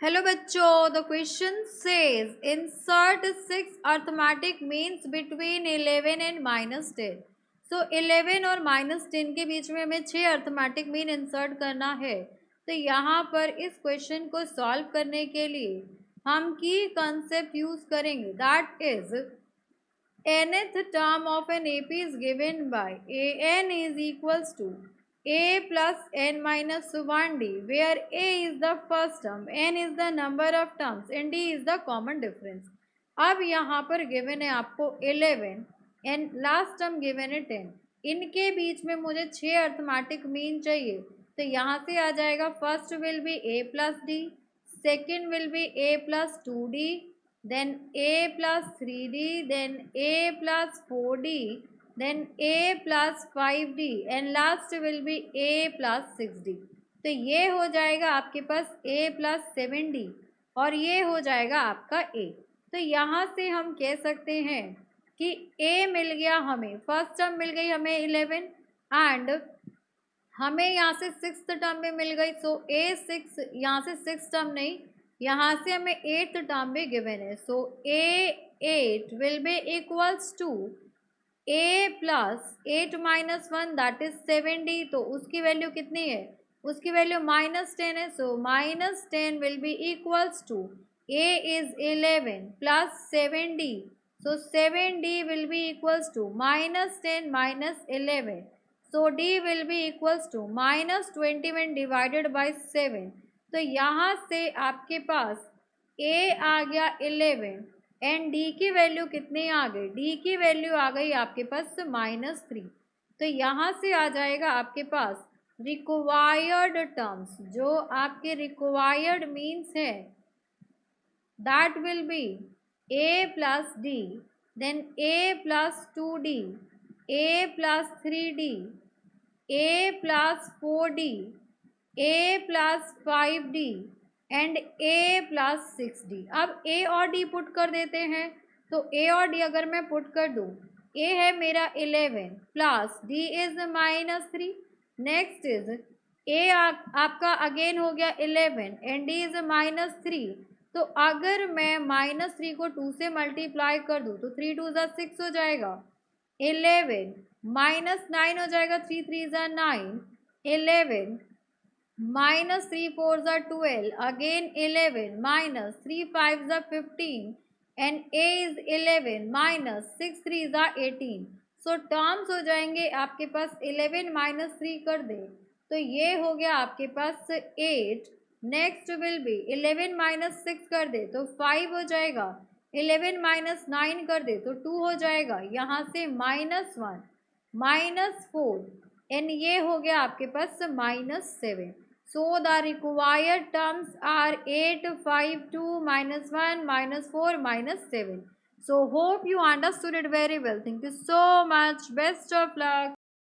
Hello बच्चों, the question says insert 6 arithmetic means between 11 and -10। सो 11 और -10 के बीच में हमें 6 अर्थमेटिक मीन इंसर्ट करना है। तो यहाँ पर इस क्वेश्चन को सॉल्व करने के लिए हम की कंसेप्ट यूज करेंगे, that is nth term of an AP is given by an is equals to a plus n minus 1d, where a is the first term, n is the number of terms and d is the common difference। अब यहाँ पर given है आपको 11 and last term given है 10। इनके बीच में मुझे 6 arithmetic mean चाहिए। तो यहाँ से आ जाएगा, first will be a plus D, second will be a plus 2d, then a plus 3d, then a plus 4d, then a plus 5d and last will be a plus 6d। तो ये हो जाएगा आपके पास a plus 7d और ये हो जाएगा आपका a। तो यहाँ से हम कह सकते हैं कि a मिल गया हमें, फर्स्ट टर्म मिल गई हमें 11 एंड हमें यहाँ से 6th टर्म भी मिल गई। सो a 6, यहाँ से 6 टर्म नहीं, यहाँ से हमें 8th टर्म भी गिवन है। So a 8 will be equals to a plus 8 minus 1 that is 7d। तो उसकी वैल्यू कितनी है, उसकी वैल्यू -10 है। So -10 will be equals to a is 11 plus 7d। So 7d will be equals to -10 minus 11। So d will be equals to -20 when divided by 7। तो यहाँ से आपके पास a आ गया 11 एंड d की वैल्यू कितनी आ गई, d की वैल्यू आ गई आपके पास -3। तो यहाँ से आ जाएगा आपके पास रिक्वायर्ड टर्म्स, जो आपके रिक्वायर्ड मीन्स है that will be a plus d, then a plus 2d, a plus 3d, a plus 4d, a plus 5d and a plus 6d। अब a और d पुट कर देते हैं। तो a और d अगर मैं पुट कर दूँ, a है मेरा 11 plus d is -3, next is a आपका अगेन हो गया 11 एंड d इज -3। तो अगर मैं -3 को 2 से मल्टीप्लाई कर दूँ तो 3 2 6 हो जाएगा, 11 -9 हो जाएगा, 3 3 9, 11 -3 4 12, again 11 -3 5 15 and a is 11 -6 3 18। So terms हो जाएंगे आपके पास 11 -3 कर दे तो ये हो गया आपके पास 8। नेक्स्ट विल बी 11 -6 कर दे तो 5 हो जाएगा, 11 -9 कर दे तो 2 हो जाएगा, यहाँ से -1 -4 एंड ये हो गया आपके पास -7। So the required terms are 8 5 2 -1 -4 -7। So hope you understood it very well. Thank you so much. Best of luck.